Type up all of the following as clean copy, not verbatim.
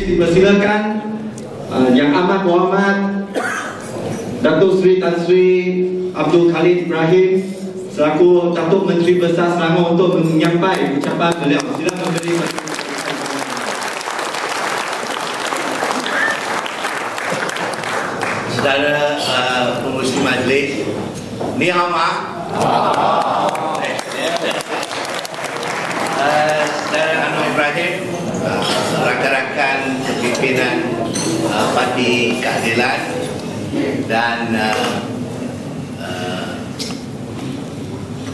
dipersilakan Yang Amat Muhammad Datuk Seri Tan Sri Abdul Khalid Ibrahim selaku Datuk Menteri Besar Selangor untuk menyampaikan ucapan beliau. Silakan beri. Saudara pengurusi majlis, ni hama. Saudara Anwar Ibrahim, rakan-rakan pimpinan Parti Keadilan dan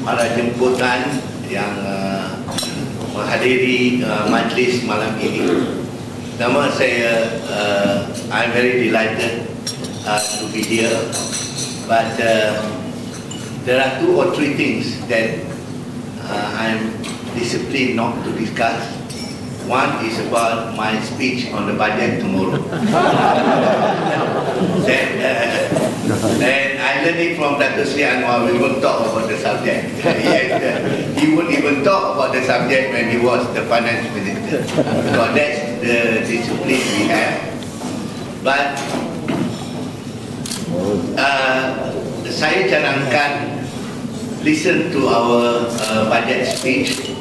para jemputan yang menghadiri majlis malam ini. Nama saya, I'm very delighted to be here, but there are 2 or 3 things that I'm disciplined not to discuss. One is about my speech on the budget tomorrow. Then I learned it from Dr. Sri Anwar. We won't talk about the subject. He wouldn't even talk about the subject when he was the finance minister. So that's the discipline we have. But saya cadangkan listen to our budget speech,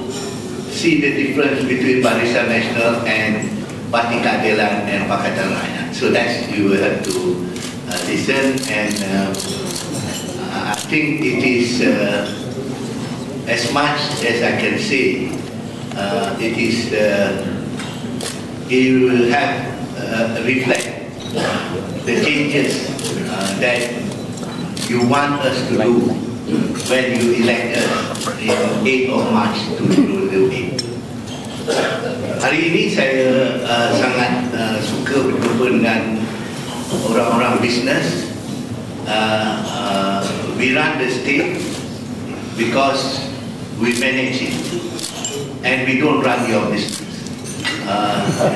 see the difference between Barisan Nasional and Parti Keadilan and Pakatan Rakyat. So that's, you will have to listen, and I think it is as much as I can say, it is you will have reflect the changes that you want us to do when you elect us in 8 of March 2008. Hari ini saya sangat suka berjumpa dengan orang-orang bisnes. We run the state because we manage it, and we don't run your business.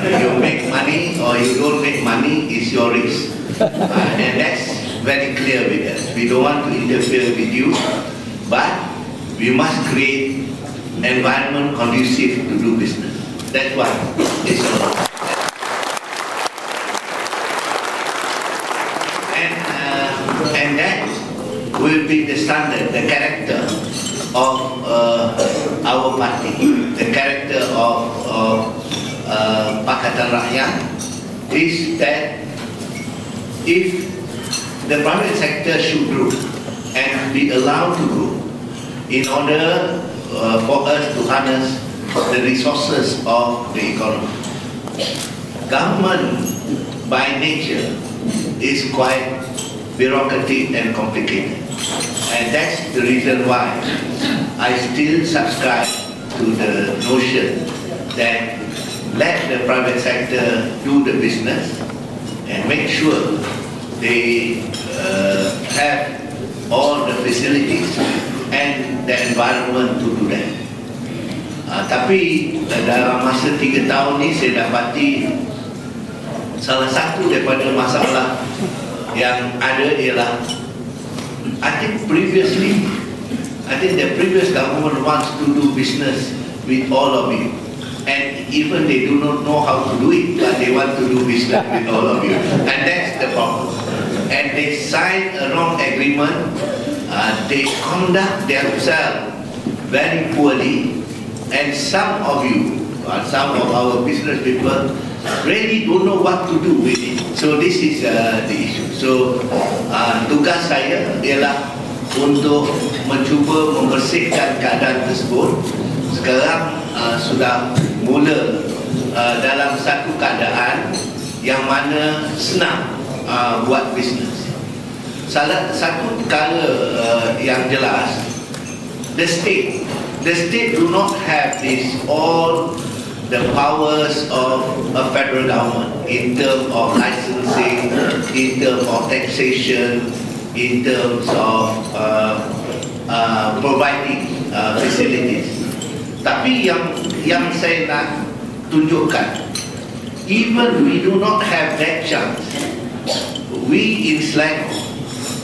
You make money or you don't make money is your risk, and that's very clear with us. We don't want to interfere with you, but we must create environment conducive to do business. That's what it's all about. And that will be the standard, the character of our party, the character of Pakatan Rakyat, is that if the private sector should grow and be allowed to grow in order for us to harness the resources of the economy. Government by nature is quite bureaucratic and complicated, and that's the reason why I still subscribe to the notion that let the private sector do the business and make sure they have all the facilities and the environment to do that. Tapi dalam masa 3 tahun ni saya dapati salah satu daripada masalah yang ada ialah I think the previous government wants to do business with all of you, and even they do not know how to do it, but they want to do business with all of you, and that's the problem. And they sign a wrong agreement, they conduct themselves very poorly, and some of you, some of our business people really don't know what to do with it. So this is the issue. So tugas saya ialah untuk mencuba membersihkan keadaan tersebut. Sekarang sudah mula dalam satu keadaan yang mana senang buat bisnes. Satu perkara yang jelas, the state do not have all the powers of a federal government in terms of licensing, in terms of taxation, in terms of providing facilities. Tapi yang saya nak tunjukkan, even we do not have that chance, we in Selangor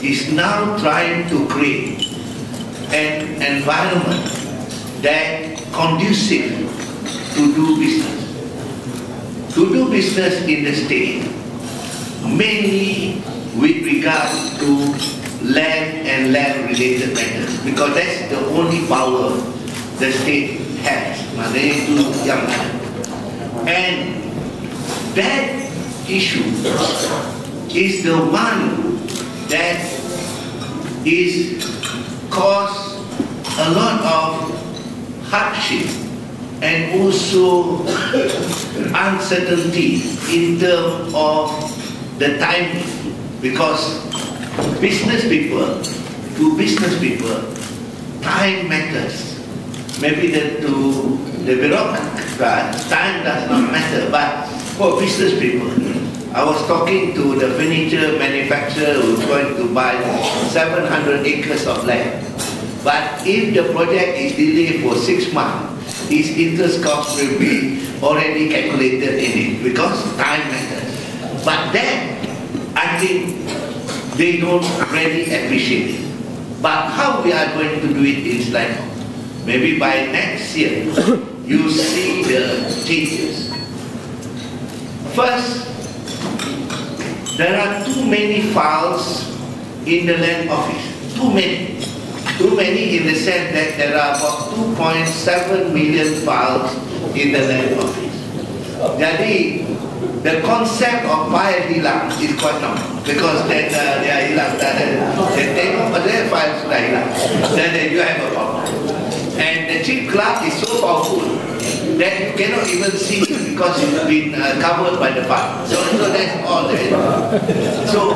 is now trying to create an environment that conducive to do business. to do business in the state, mainly with regard to land and land-related matters, because that's the only power the state has. Maknanya itu yang ada. And that issue is the one that is cause a lot of hardship and also uncertainty in terms of the timing, because business people, time matters. Maybe to the bureaucrat, time does not matter, but for business people, I was talking to the furniture manufacturer who's going to buy 700 acres of land. But if the project is delayed for 6 months, his interest cost will be already calculated in it, because time matters. But then, I think they don't really appreciate it. But how we are going to do it in Selangor? Maybe by next year, you see the changes. First, there are too many files in the land office. Too many. Too many in the sense that there are about 2.7 million files in the land office. Jadi, the concept of file hilang is quite normal, because then they are hilang, they tengok pada file sudah hilang, then you have a problem. And the chip cloud is so powerful that you cannot even see it because it's been covered by the file. So that's all there. So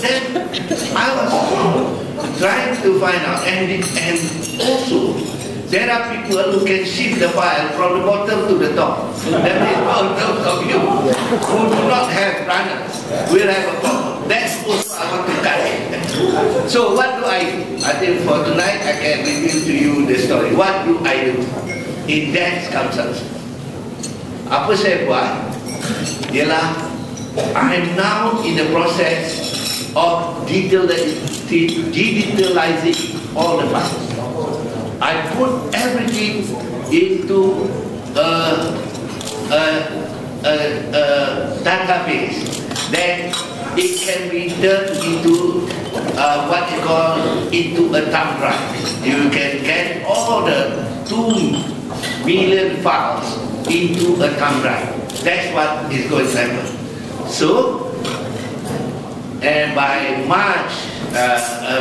then I was trying to find out, and also there are people who can shift the file from the bottom to the top. That means all those of you who do not have runners will have a problem. That's also I want to cut it. So what do I do? I think for tonight I can reveal to you the story. What do I do in that circumstance? Apa saya buat ialah I'm now in the process of digitalizing all the files. I put everything into a database that it can be turned into what you call into a thumb drive. You can get all the 2 million files into a thumb drive. That's what is going to happen. So, and by March,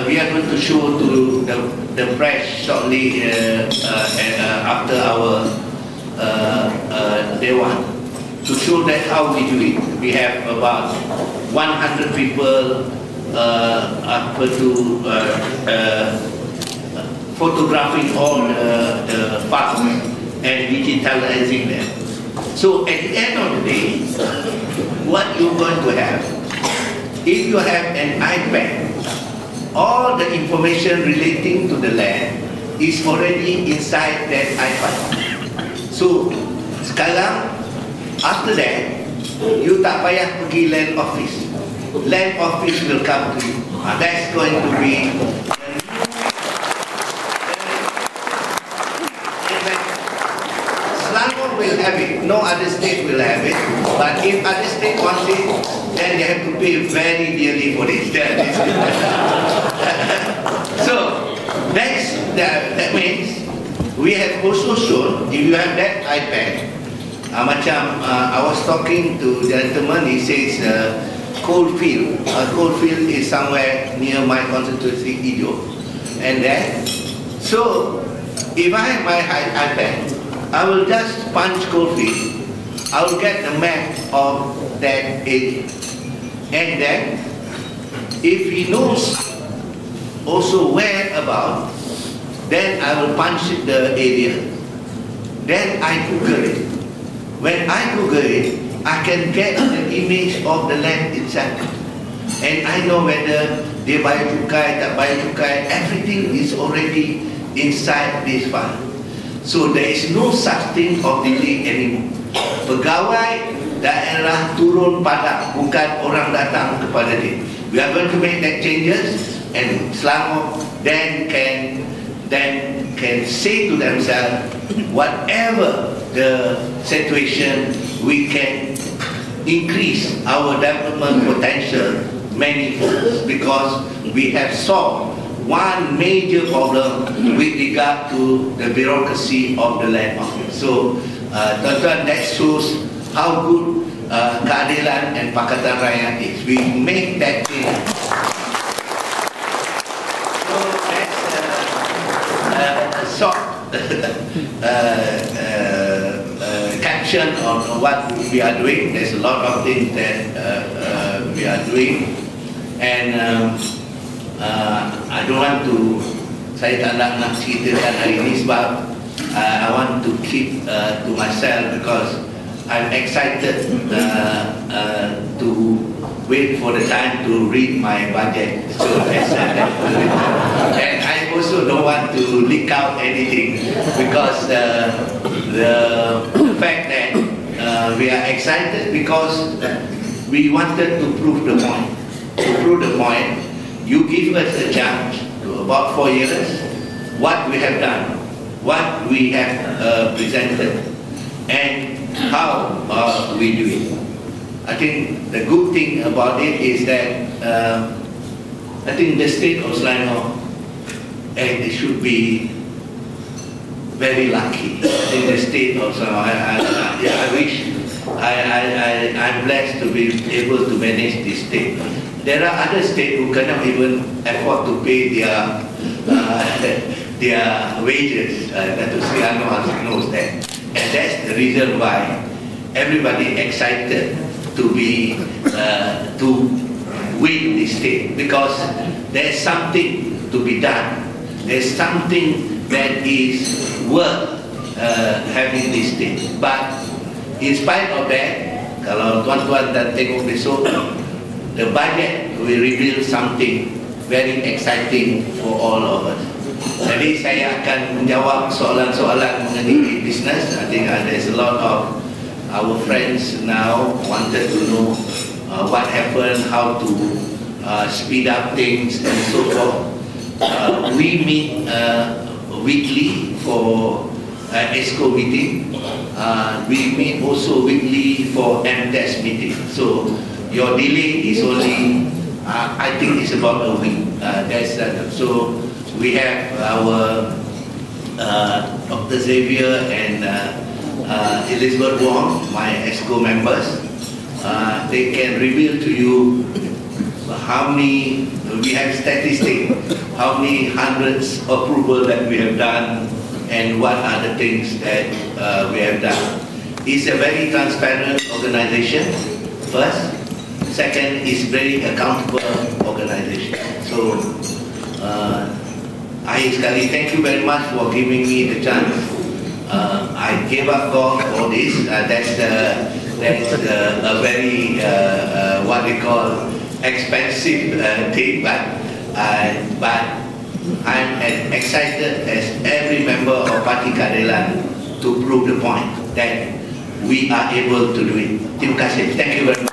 we are going to show to the press shortly after our day one, to show that how we do it. We have about 100 people photographing all the files and digitalizing them. So at the end of the day, what you're going to have, if you have an iPad, all the information relating to the land is already inside that iPad. So sekarang, after that, you tak payah pergi land office. Land office will come to you. That's going to be Selangor will have it. No other state will have it. But if other state wants it, then they have to pay very dearly for it. So that means we have also shown, if you have that iPad, I was talking to the gentleman, he says coalfield. Coalfield is somewhere near my constituency, Ido. And then, so if I have my iPad, I will just punch coalfield. I will get the map of that area. And then, if he knows also where about, then I will punch the area. Then I Google it. When I Google it, I can get the image of the land itself. And I know whether they bayar cukai, tak bayar cukai, everything is already inside this file. So there is no such thing of delay anymore. Pegawai daerah turun padang, bukan orang datang kepada dia. We are going to make that changes, and Selangor then can can say to themselves, whatever the situation, we can increase our development potential manifold, because we have solved one major problem with regard to the bureaucracy of the land office. So, tuan-tuan, that shows how good keadilan and Pakatan Rakyat is. We make that thing. So that's a short caption on what we are doing. There's a lot of things that we are doing, and I don't want to, saya tak nak ceritakan hari ini sebab I want to keep to myself, because I'm excited to wait for the time to read my budget. So and I also don't want to leak out anything, because the fact that we are excited because we wanted to prove the point. To prove the point, you give us a chance to about 4 years, what we have done, what we have presented, and how we do it. I think the good thing about it is that I think the state of Selangor, they should be very lucky. I think the state of Selangor, I wish I'm blessed to be able to manage this state. There are other states who cannot even afford to pay their wages. Dr. Selangor knows that, and that's the reason why everybody excited to be to win this state, because there's something to be done. There's something that is worth having this state. But in spite of that, kalau tuan-tuan dan tengok besok, the budget will reveal something very exciting for all of us. Jadi saya akan menjawab soalan-soalan mengenai business. I think there's a lot of our friends now wanted to know what happened, how to speed up things and so forth. We meet weekly for ESCO meeting. We meet also weekly for MTES meeting. So your delay is only, I think it's about a week. So we have our Dr. Xavier and Elizabeth Wong, my ESCO members. They can reveal to you how many, we have statistics, how many hundreds of approval that we have done, and what are the things that we have done. It's a very transparent organization, first. Second, is very accountable organization. So, I sekali thank you very much for giving me the chance. I gave up golf for this. That's a very what we call expensive thing, but I'm as excited as every member of Parti Keadilan to prove the point that we are able to do it. Terima kasih. Thank you very much.